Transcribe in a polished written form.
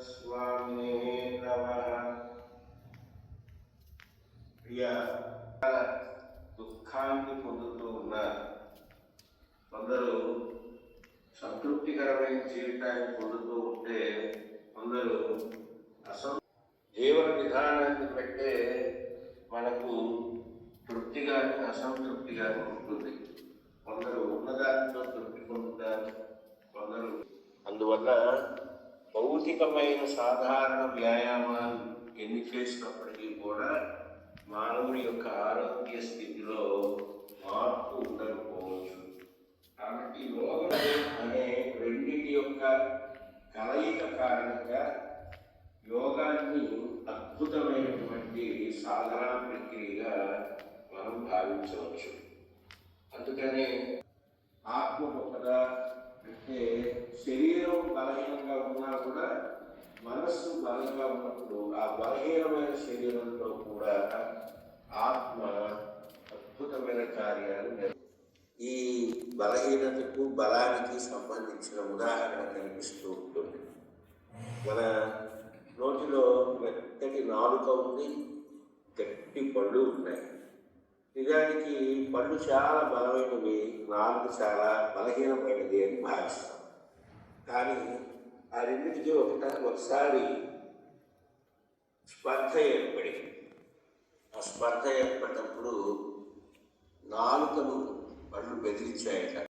స్వామినే నమః. ప్రియ దుఃఖాన్ని పొందుతూ ఉన్నారు. కొందరు సంతృప్తికరమైన జీవితాన్ని పొందుతూ ఉంటే కొందరు జీవన విధానాన్ని బట్టే మనకు తృప్తిగాని అసంతృప్తిగాని ఉంటుంది. కొందరు ఉన్నదానితో తృప్తి పొందుతారు, కొందరు. అందువల్ల భౌతికమైన సాధారణ వ్యాయామాలు ఎన్ని చేసినప్పటికీ కూడా మానవుడి యొక్క ఆరోగ్య స్థితిలో మార్పు ఉండకపోవచ్చు. కాబట్టి యోగం అనే రెండింటి యొక్క కలయిక కారణంగా యోగాన్ని అద్భుతమైనటువంటి సాధనా ప్రక్రియగా మనం భావించవచ్చు. అందుకనే ఆత్మ గొప్పదా అంటే శరీరం బలహీనంగా ఉన్నా కూడా మనస్సు బలంగా ఉన్నప్పుడు ఆ బలహీనమైన శరీరంలో కూడా ఆత్మ అద్భుతమైన కార్యాలు. ఈ బలహీనతకు బలానికి సంబంధించిన ఉదాహరణ కనిపిస్తూ ఉంటుంది. మన నోటిలో మెత్తటి నాలుక ఉంది, గట్టి పళ్ళు ఉన్నాయి. నిజానికి పళ్ళు చాలా బలమైనవి, నాలుక చాలా బలహీనమైనది అని భావిస్తాం. కానీ ఆ రెండింటికి ఒకసారి స్పర్ధ ఏర్పడింది. ఆ స్పర్ధ ఏర్పడినప్పుడు నాలుకను పళ్ళు బెదిరించాయట.